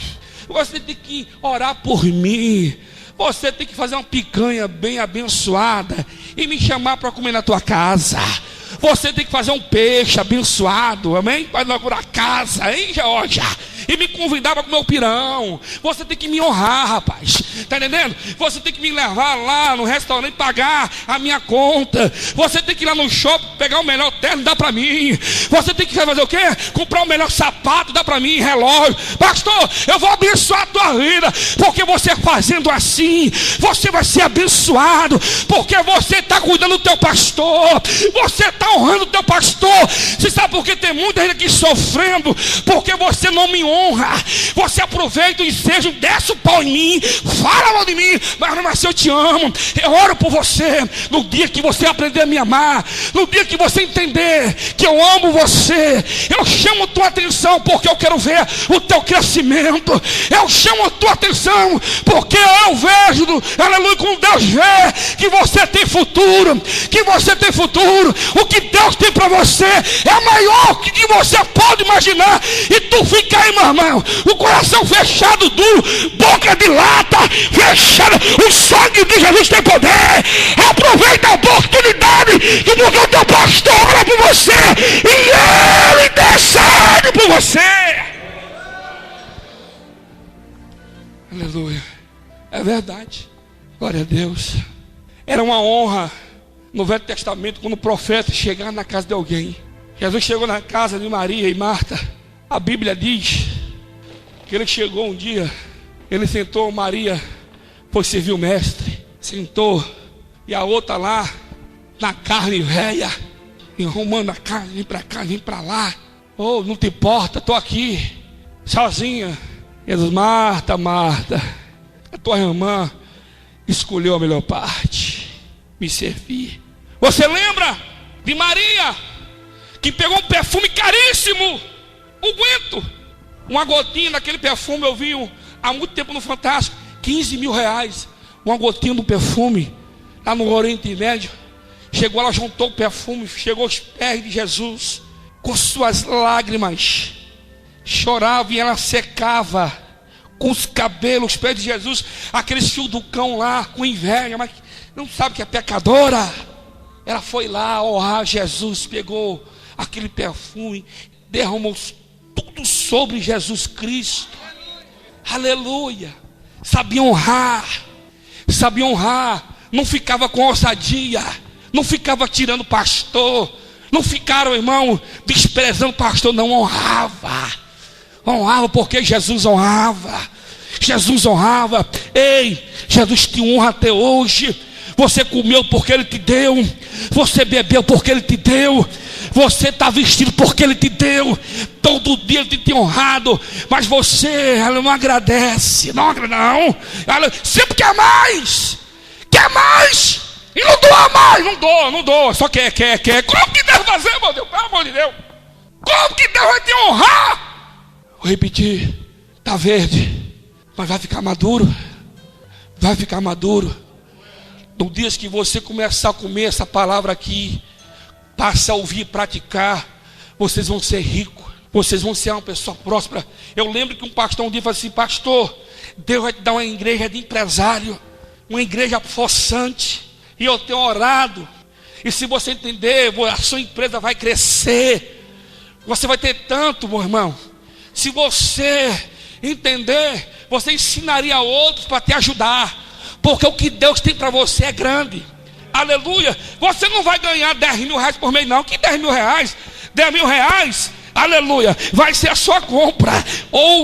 Você tem que orar por mim. Você tem que fazer uma picanha bem abençoada e me chamar para comer na tua casa. Você tem que fazer um peixe abençoado, amém? Para inaugurar a casa, hein, Georgia? E me convidar para comer o pirão. Você tem que me honrar, rapaz. Está entendendo? Você tem que me levar lá no restaurante, pagar a minha conta. Você tem que ir lá no shopping, pegar o melhor terno e dar para mim. Você tem que fazer o quê? Comprar o melhor sapato, dar para mim, relógio. Pastor, eu vou abençoar a tua vida. Porque você fazendo assim, você vai ser abençoado. Porque você está cuidando do teu pastor. Você está honrando o teu pastor. Você sabe por que tem muita gente aqui sofrendo? Porque você não me honra. Você aproveita o ensejo, desce o pau em mim, fala mal de mim, mas eu te amo. Eu oro por você. No dia que você aprender a me amar, no dia que você entender que eu amo você, eu chamo a tua atenção porque eu quero ver o teu crescimento. Eu chamo a tua atenção porque eu vejo, aleluia, como Deus vê que você tem futuro, que você tem futuro. O que Deus tem para você é maior que você pode imaginar. E tu fica aí, meu irmão, o coração fechado, duro, boca de lata, fechada. O sangue de Jesus tem poder. Aproveita a oportunidade que porque o teu pastor ora por você e ele intercede por você. Aleluia. É verdade. Glória a Deus. Era uma honra no Velho Testamento quando o profeta chegava na casa de alguém. Jesus chegou na casa de Maria e Marta. A Bíblia diz que ele chegou um dia, ele sentou, Maria foi servir o mestre, sentou, e a outra lá, na carne velha, enrumando a carne, vem para cá, vem para lá. Oh, não te importa, estou aqui, sozinha. Jesus, Marta, Marta, a tua irmã escolheu a melhor parte, me servir. Você lembra de Maria, que pegou um perfume caríssimo, unguento, uma gotinha daquele perfume, eu vi há muito tempo no Fantástico, 15 mil reais, uma gotinha do perfume, lá no Oriente Médio. Chegou, ela juntou o perfume, chegou aos pés de Jesus, com suas lágrimas, chorava e ela secava, com os cabelos, os pés de Jesus, aquele fio do cão lá, com inveja, mas não sabe que é pecadora. Ela foi lá honrar Jesus, pegou aquele perfume, derramou tudo sobre Jesus Cristo. Aleluia. Sabia honrar, não ficava com ousadia, não ficava tirando pastor, não ficaram, irmão, desprezando pastor, não, honrava porque Jesus honrava. Ei, Jesus te honra até hoje. Você comeu porque Ele te deu, você bebeu porque Ele te deu, você está vestido porque Ele te deu. Todo dia Ele tem honrado, mas você não agradece, não, ela sempre quer mais, e não doa mais, não doa, só quer. Como que Deus vai fazer, meu Deus, pelo amor de Deus? Como que Deus vai te honrar? Vou repetir, está verde, mas vai ficar maduro. No dia que você começar a comer essa palavra aqui, passa a ouvir e praticar, vocês vão ser ricos, vocês vão ser uma pessoa próspera. Eu lembro que um pastor um dia falou assim: pastor, Deus vai te dar uma igreja de empresário, uma igreja forçante. E eu tenho orado, e se você entender, a sua empresa vai crescer, você vai ter tanto, meu irmão. Se você entender, você ensinaria a outros para te ajudar, porque o que Deus tem para você é grande. Aleluia. Você não vai ganhar 10 mil reais por mês, não. Que 10 mil reais? 10 mil reais, aleluia, vai ser a sua compra,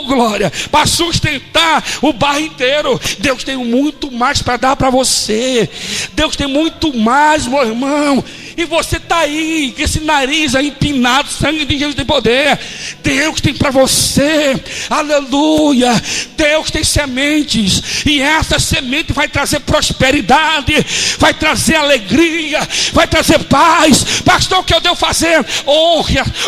glória, para sustentar o bairro inteiro. Deus tem muito mais para dar para você. Deus tem muito mais, meu irmão. E você está aí, com esse nariz aí empinado, sangue de Jesus tem poder. Deus tem para você, aleluia. Deus tem sementes, e essa semente vai trazer prosperidade, vai trazer alegria, vai trazer paz. Pastor, o que eu devo fazer?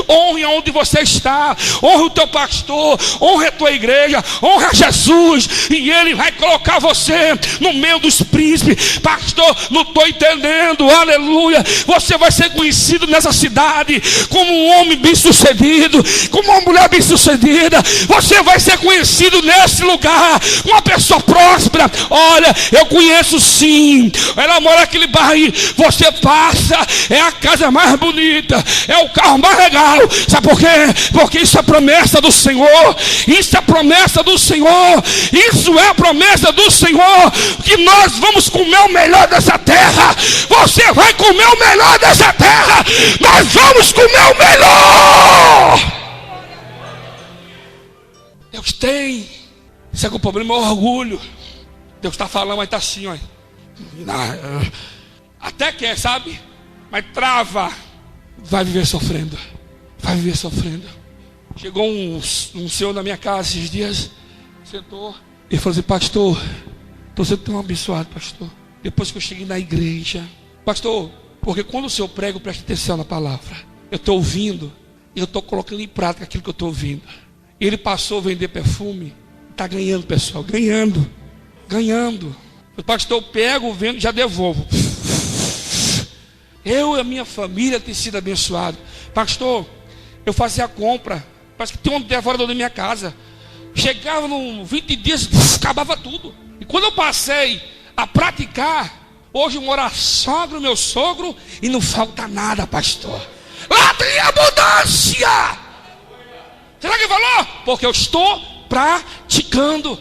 Honre onde onde você está, honra o teu pastor, honra a tua igreja, honra Jesus, e Ele vai colocar você no meio dos príncipes. Pastor, não estou entendendo, aleluia. Você vai ser conhecido nessa cidade como um homem bem sucedido, como uma mulher bem sucedida. Você vai ser conhecido nesse lugar, uma pessoa próspera. Olha, eu conheço sim, ela mora naquele bairro aí. Você passa, é a casa mais bonita, é o carro mais legal. Sabe por quê? Porque isso é promessa do Senhor. Isso é promessa do Senhor. Isso é promessa do Senhor, que nós vamos comer o melhor dessa terra. Você vai comer o melhor dessa terra. Nós vamos comer o melhor. Deus tem. Isso é que o problema é o orgulho. Deus está falando, mas está assim, ó. Até quer, sabe? Mas trava. Vai viver sofrendo. Vai viver sofrendo. Chegou um senhor na minha casa esses dias, sentou e falou assim: pastor, estou sendo tão abençoado, pastor, depois que eu cheguei na igreja. Pastor, porque quando o senhor prega, preste atenção na palavra. Eu estou ouvindo e eu estou colocando em prática aquilo que eu estou ouvindo. E ele passou a vender perfume. Está ganhando, pessoal, ganhando. Pastor, eu pego, vendo e já devolvo. Eu e a minha família tem sido abençoado. Pastor, eu fazia a compra, parece que tem um devorador na minha casa. Chegava no 20 dias, acabava tudo. E quando eu passei a praticar, hoje mora a sogra, meu sogro, e não falta nada, pastor. Lá tem abundância. Será que ele falou? Porque eu estou praticando.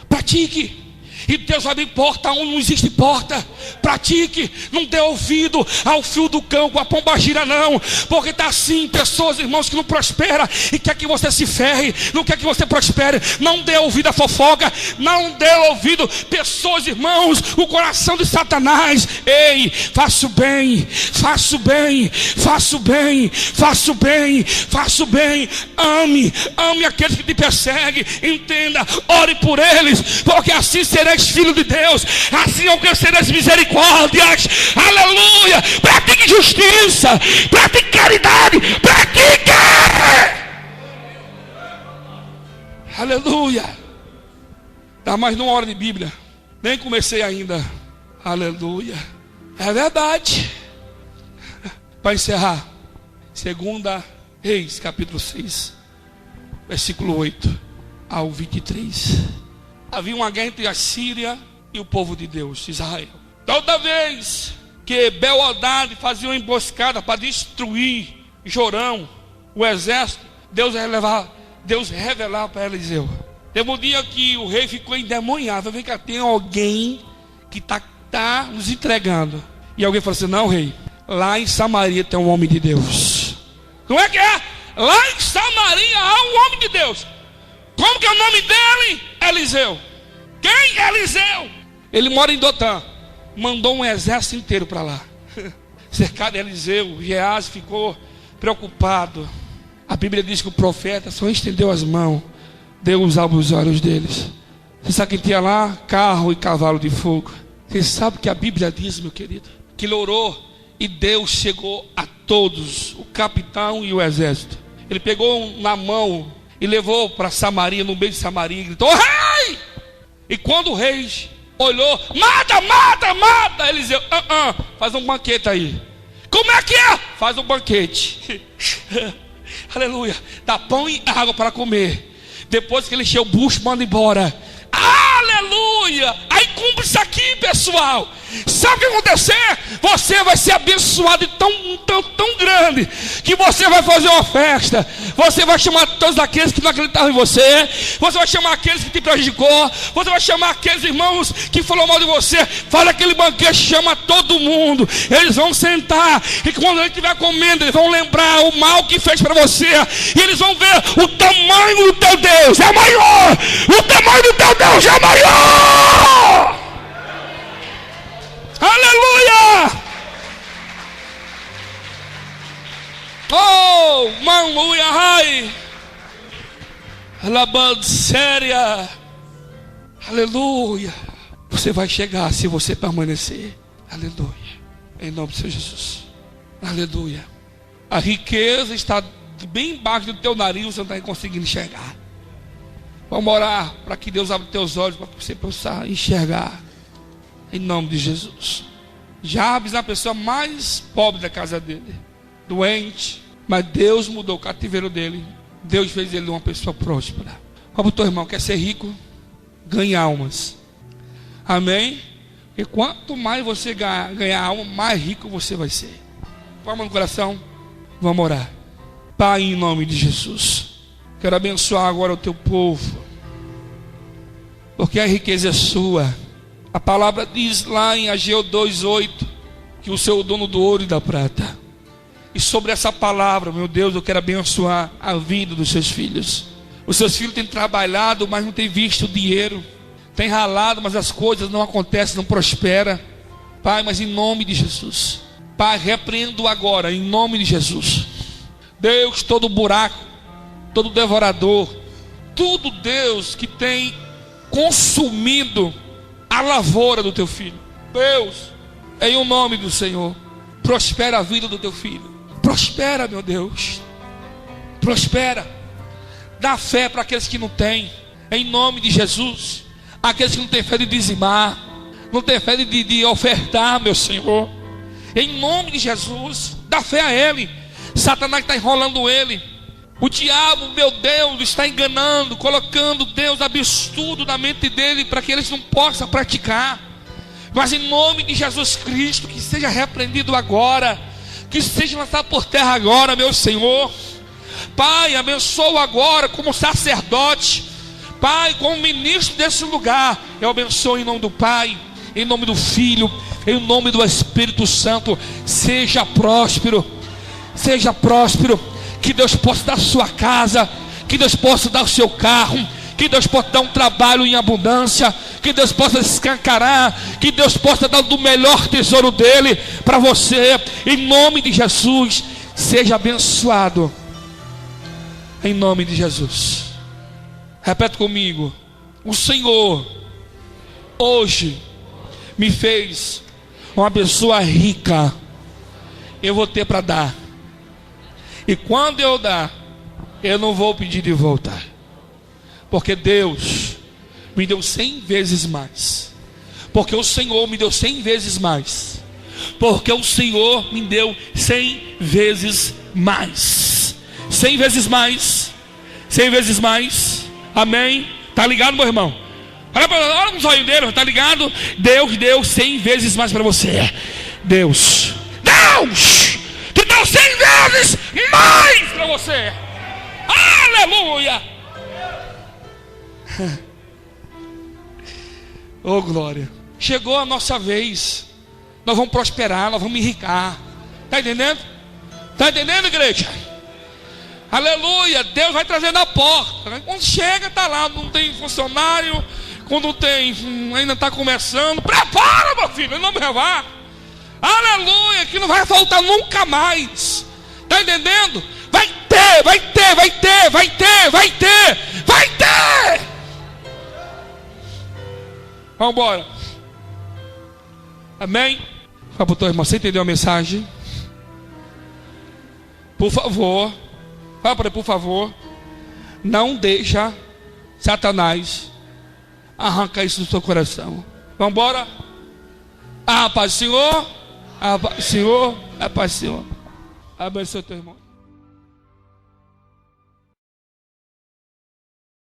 Pratique. E Deus vai abrir porta onde não existe porta. Pratique, não dê ouvido ao fio do cão com a pombagira não. Porque está assim, pessoas, irmãos, que não prosperam e quer que você se ferre, não quer que você prospere. Não dê ouvido à fofoca, não dê ouvido, pessoas, irmãos, o coração de Satanás. Ei, faça o bem, faça o bem, faça o bem, faça o bem, faça o bem. Ame aqueles que te perseguem. Entenda, ore por eles, porque assim sereis filho de Deus, assim alcançareis misericórdias. Aleluia. Pratique justiça, pratique caridade, pratique. Aleluia. Dá mais uma hora de Bíblia, nem comecei ainda. Aleluia. É verdade. Para encerrar, 2 Reis capítulo 6, versículo 8 ao 23. Havia uma guerra entre a Síria e o povo de Deus, Israel. Toda vez que Bel-Hadad fazia uma emboscada para destruir Jorão, o exército, Deus revelava para Eliseu. Teve um dia que o rei ficou endemoniado. Vem cá, tem alguém que está nos entregando. E alguém falou assim: não, rei, lá em Samaria tem um homem de Deus. Como é que é? Lá em Samaria há um homem de Deus. Como que é o nome dele? Eliseu. Quem? Eliseu. Ele mora em Dotã. Mandou um exército inteiro para lá. Cercado de Eliseu, Geazi ficou preocupado. A Bíblia diz que o profeta só estendeu as mãos, Deus abriu os olhos deles. Você sabe quem tinha lá? Carro e cavalo de fogo. Você sabe que a Bíblia diz, meu querido, que ele orou e Deus chegou a todos, o capitão e o exército. Ele pegou na mão e levou para Samaria, no meio de Samaria, e gritou: rei! E quando o rei olhou: mata, mata, mata! Eliseu: faz um banquete aí. Como é que é? Faz um banquete. Aleluia. Dá pão e água para comer. Depois que ele encheu o bucho, manda embora. Aleluia. Aí cumpre isso aqui, pessoal. Sabe o que acontecer? Você vai ser abençoado tão grande, que você vai fazer uma festa. Você vai chamar todos aqueles que não acreditavam em você. Você vai chamar aqueles que te prejudicou. Você vai chamar aqueles irmãos que falaram mal de você. Faz aquele banquete, chama todo mundo. Eles vão sentar, e quando ele estiver comendo, eles vão lembrar o mal que fez para você. E eles vão ver o tamanho do teu Deus é maior. O tamanho do teu Deus é maior. Aleluia! Oh, aleluia! Ai! Alabando séria! Aleluia! Você vai chegar se você permanecer. Aleluia! Em nome de Jesus. Aleluia! A riqueza está bem embaixo do teu nariz, você não está conseguindo enxergar. Vamos orar para que Deus abra teus olhos para você possa enxergar. Em nome de Jesus. Jabes é a pessoa mais pobre da casa dele, doente, mas Deus mudou o cativeiro dele. Deus fez ele uma pessoa próspera. Vamos, teu irmão, quer ser rico? Ganhe almas. Amém? E quanto mais você ganhar alma, mais rico você vai ser. Palma no coração. Vamos orar. Pai, em nome de Jesus, quero abençoar agora o teu povo, porque a riqueza é sua. A palavra diz lá em Ageu 2:8 que o Senhor é o dono do ouro e da prata. E sobre essa palavra, meu Deus, eu quero abençoar a vida dos seus filhos. Os seus filhos têm trabalhado, mas não têm visto o dinheiro. Têm ralado, mas as coisas não acontecem, não prosperam. Pai, mas em nome de Jesus, Pai, repreendo agora, em nome de Jesus. Deus, todo buraco, todo devorador, tudo, Deus, que tem consumido a lavoura do teu filho. Deus, em o nome do Senhor, prospera a vida do teu filho. Prospera, meu Deus. Prospera. Dá fé para aqueles que não têm. Em nome de Jesus. Aqueles que não têm fé de dizimar, não têm fé de ofertar, meu Senhor. Em nome de Jesus, dá fé a ele. Satanás está enrolando ele. O diabo, meu Deus, está enganando, colocando, Deus, absurdo na mente dele, para que eles não possam praticar. Mas em nome de Jesus Cristo, que seja repreendido agora, que seja lançado por terra agora, meu Senhor. Pai, abençoa agora como sacerdote, Pai, como ministro desse lugar. Eu abençoo em nome do Pai, em nome do Filho, em nome do Espírito Santo. Seja próspero, seja próspero. Que Deus possa dar a sua casa, que Deus possa dar o seu carro, que Deus possa dar um trabalho em abundância, que Deus possa escancarar, que Deus possa dar do melhor tesouro dele para você. Em nome de Jesus, seja abençoado. Em nome de Jesus. Repete comigo. O Senhor hoje me fez uma pessoa rica. Eu vou ter para dar. E quando eu dar, eu não vou pedir de volta, porque Deus me deu 100 vezes mais. Porque o Senhor me deu 100 vezes mais. Porque o Senhor me deu 100 vezes mais. 100 vezes mais. 100 vezes mais. Amém? Tá ligado, meu irmão? Olha nos olhos dele, tá ligado? Deus deu 100 vezes mais para você. Deus que deu 100 vezes mais para você. Aleluia. Oh, glória. Chegou a nossa vez. Nós vamos prosperar, nós vamos enricar. Está entendendo? Está entendendo, igreja? Aleluia. Deus vai trazer na porta. Quando chega, está lá. Não tem funcionário. Quando tem, ainda está começando. Prepara, meu filho, não me levar. Aleluia. Que não vai faltar nunca mais. Está entendendo? Vai ter, vai ter, vai ter, vai ter, vai ter, vai ter. Vamos embora. Amém? Fala para o teu irmão, você entendeu a mensagem? Por favor, fala para ele, por favor, não deixa Satanás arrancar isso do seu coração. Vamos embora? A paz do Senhor, a paz do Senhor, a paz do Senhor. Abençoe teu irmão.